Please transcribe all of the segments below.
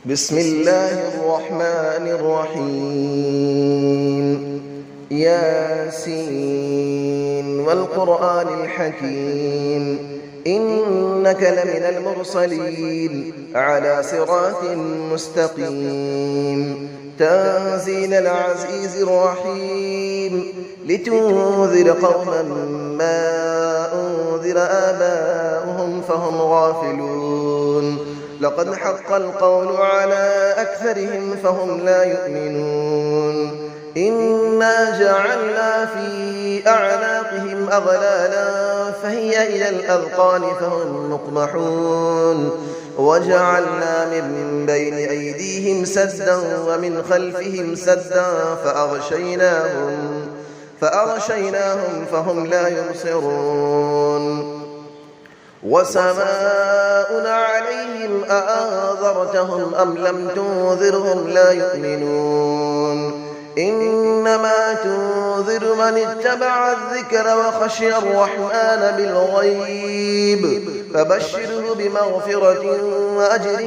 بسم الله الرحمن الرحيم ياسين والقرآن الحكيم إنك لمن المرسلين على صراط مستقيم تنزيل العزيز الرحيم لتنذر قوما ما أنذر آباؤهم فهم غافلون لقد حق القول على أكثرهم فهم لا يؤمنون إنا جعلنا في أعناقهم أغلالا فهي إلى الأذقان فهم مقمحون وجعلنا من بين أيديهم سدا ومن خلفهم سدا فأغشيناهم فهم لا يبصرون وسماء عليهم أأنذرتهم أم لم تنذرهم لا يؤمنون إنما تنذر من اتبع الذكر وخشي الرحمن بالغيب فبشره بمغفرة وأجر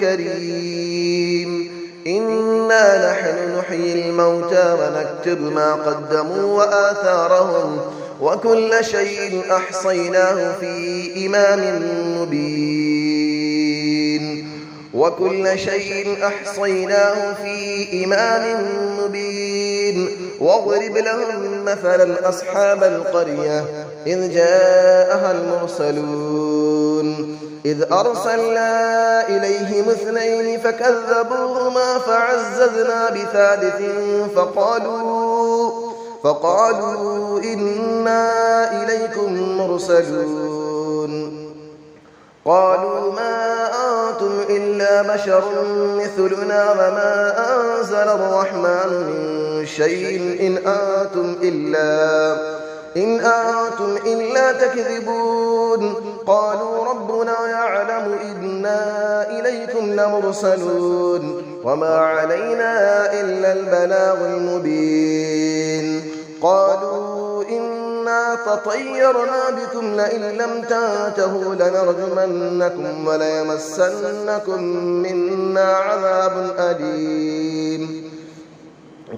كريم إنا نحن نحيي الموتى ونكتب ما قدموا وآثارهم وكل شيء أحصيناه في إمام مبين واضرب لهم مثلا أصحاب القرية إذ جاءها المرسلون إذ أرسلنا إليهم 2 فكذبوهما فعززنا بثالث فقالوا إنا إليكم مرسلون قالوا ما أنتم إلا بشر مثلنا وما أنزل الرحمن من شيء إن أنتم إلا تكذبون قالوا ربنا يعلم إنا إليكم لمرسلون وما علينا إلا البلاغ المبين قالوا إنا تطيرنا بكم لئن لم تنتهوا لنرجمنكم وليمسنكم منا عذاب أليم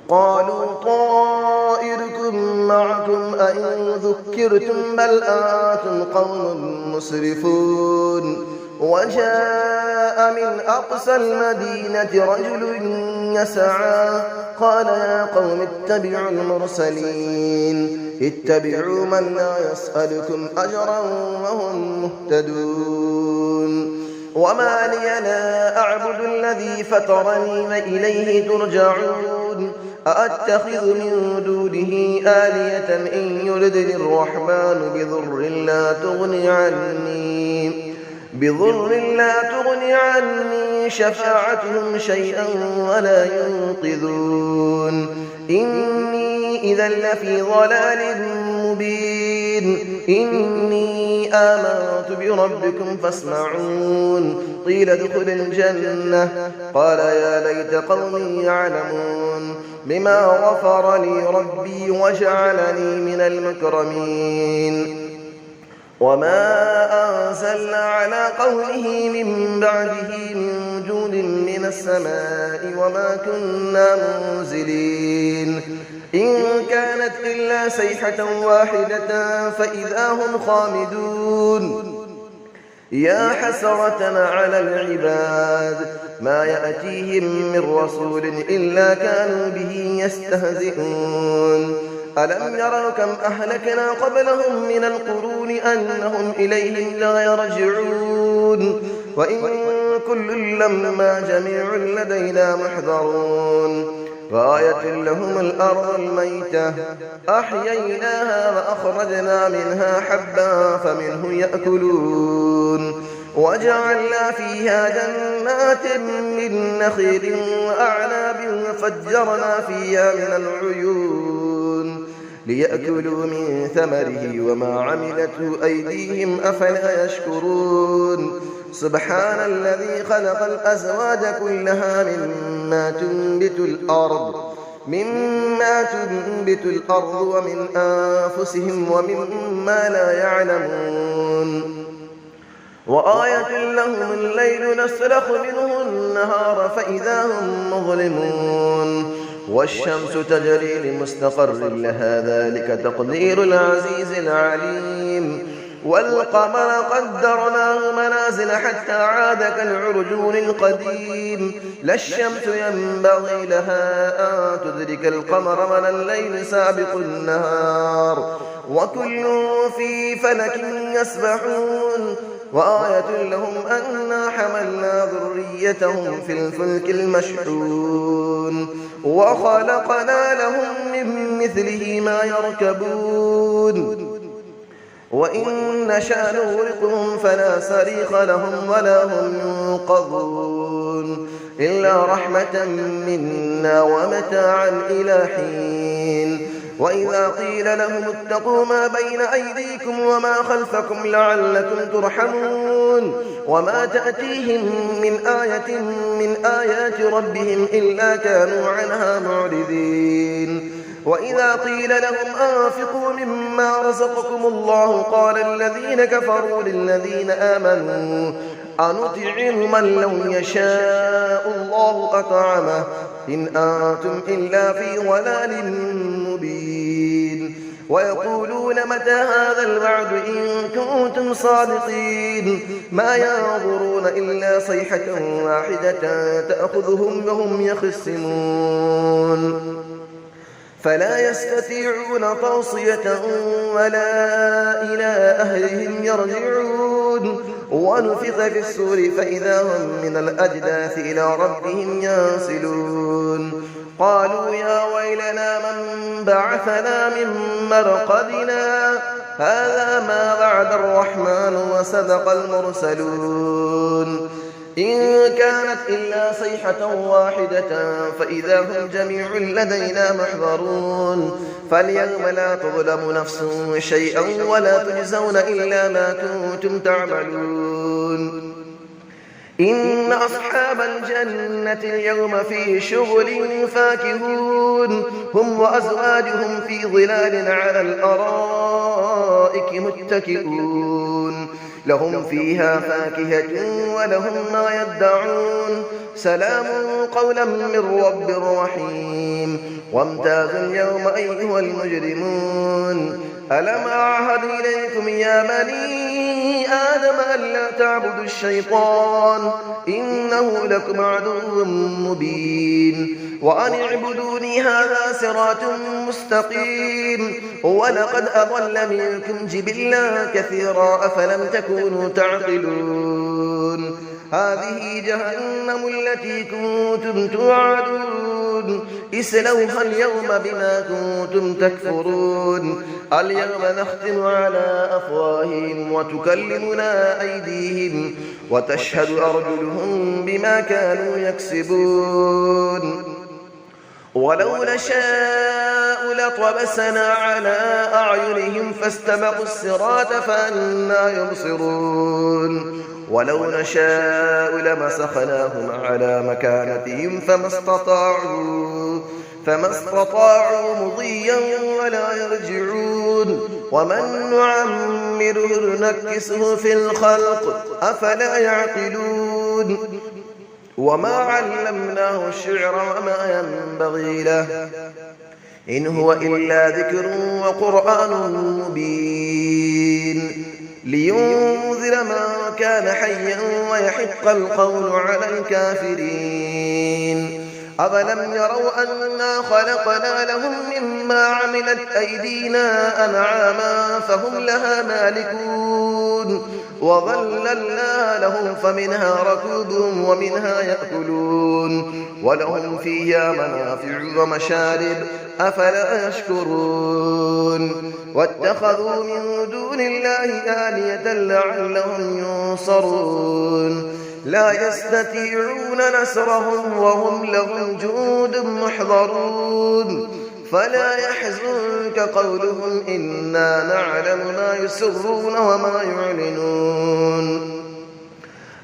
قالوا طائركم معكم أئن ذكرتم بل أنتم قوم مسرفون وجاء من أقصى المدينة رجل يسعى قال يا قوم اتبعوا المرسلين اتبعوا من لا يسألكم أجرا وهم مهتدون وما لي لا أعبد الذي فطرني وإليه ترجعون أأتخذ من دونه آلية إن يردني الرحمن بضر لا تغني عني شفاعتهم شيئا ولا ينقذون إني إذا لفي ضلال مبين إني آمنت بربكم فاسمعون قيل ادخل الجنة قال يا ليت قومي يعلمون بما غفر لي ربي وجعلني من المكرمين وما أنزلنا على قوله من بعده من جود من السماء وما كنا منزلين إن كانت إلا صيحة واحدة فإذا هم خامدون يا حسرة على العباد ما يأتيهم من رسول إلا كانوا به يستهزئون ألم يروا كم أهلكنا قبلهم من القرون أنهم إليهم لا يرجعون وإن كل لما جميع لدينا محضرون وآية لهم الأرض الميتة أحييناها وأخرجنا منها حبا فمنه يأكلون وجعلنا فيها جنات من نخيل وأعناب وفجرنا فيها من العيون ليأكلوا من ثمره وما عملته أيديهم أفلا يشكرون سبحان الذي خلق الأزواج كلها مما تنبت الأرض ومن أنفسهم ومما لا يعلمون وآية لهم الليل نسلخ منه النهار فإذا هم مظلمون والشمس تجري لمستقر لها ذلك تقدير العزيز العليم والقمر قدرناه منازل حتى عاد كالعرجون القديم لا الشمس ينبغي لها أن تدرك القمر ولا الليل سابق النهار وكل في فلك يسبحون وآية لهم أنا حملنا ذريتهم في الفلك المشحون وخلقنا لهم من مثله ما يركبون وإن نشأ نغرقهم فلا صريخ لهم ولا هم ينقذون إلا رحمة منا ومتاعا إلى حين وإذا قيل لهم اتقوا ما بين أيديكم وما خلفكم لعلكم ترحمون وما تأتيهم من آية من آيات ربهم إلا كانوا عنها معرضين وإذا قيل لهم أنفقوا مما رزقكم الله قال الذين كفروا للذين آمنوا أنطعم من لو يشاء الله أطعمه إن أنتم إلا في ضلال مبين ويقولون متى هذا الوعد إن كنتم صادقين ما ينظرون إلا صيحة واحدة تأخذهم وهم يخصمون فلا يستطيعون توصية ولا إلى أهلهم يرجعون ونفخ في السور فإذا هم من الأجداث إلى ربهم ينسلون قالوا يا ويلنا من بعثنا من مرقدنا هذا ما وعد الرحمن وصدق المرسلون إن كانت إلا صيحة واحدة فإذا هم جميع لدينا محضرون فاليوم لا تظلم نفس شيئا ولا تجزون إلا ما كنتم تعملون إن أصحاب الجنة اليوم في شغل فاكهون هم وأزواجهم في ظلال على الأرائك متكئون لهم فيها فاكهة ولهم ما يدعون سلام قولا من رب رحيم وامتازوا اليوم أيها المجرمون ألم أعهد إليكم يا بني آدم ألا تعبدوا الشيطان إنه لكم عدو مبين وأن اعبدوني هذا صراط مستقيم ولقد أضل منكم جبلا كثيرا أفلم تكونوا تعقلون هذه جهنم التي كنتم توعدون اسلوها اليوم بما كنتم تكفرون اليوم نختم على أفواههم وتكلمنا أيديهم وتشهد أرجلهم بما كانوا يكسبون ولو نشاء لطمسنا على أعينهم فاستبقوا الصراط فأنى يبصرون ولو نشاء لمسخناهم على مكانتهم فما استطاعوا مضيا ولا يرجعون ومن نعمره نكسه في الخلق أفلا يعقلون وما علمناه الشعر وما ينبغي له إن هو إلا ذكر وقرآن مبين لينذر من كان حيا ويحق القول على الكافرين أفلم يروا أنا خلقنا لهم مما عملت أيدينا أنعاما فهم لها مالكون وظللنا لهم فمنها ركوبهم ومنها يأكلون ولهم فيها منافع ومشارب أفلا يشكرون واتخذوا من دون الله آلية لعلهم ينصرون لا يستطيعون نصرهم وهم لهم جند محضرون فلا يحزنك قولهم إنا نعلم ما يسرون وما يعلنون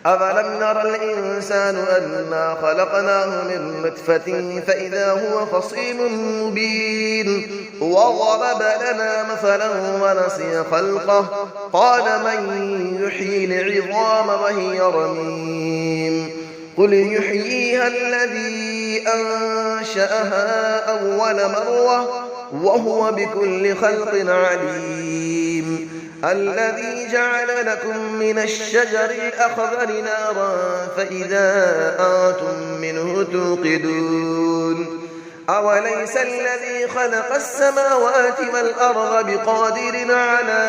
أفلم نرى الإنسان أنا خلقناه من نطفة فإذا هو خصيم مبين وضرب لنا مثلا ونسي خلقه قال من يحيي العظام وهي رميم قل يحييها الذي أنشأها أول مرة وهو بكل خلق عليم الذي جعل لكم من الشجر الأخضر نارا فإذا أنتم منه توقدون أوليس الذي خلق السماوات والأرض بقادر على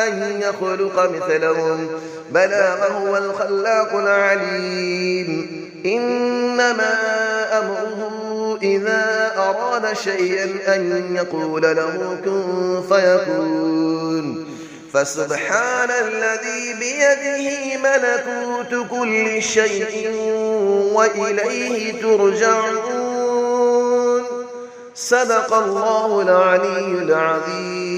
أن يخلق مثلهم بلى وهو الخلاق العليم إنما أمره إذا أراد شيئا أن يقول له كن فيكون فسبحان الذي بيده ملكوت كل شيء وإليه ترجعون صدق الله العلي العظيم.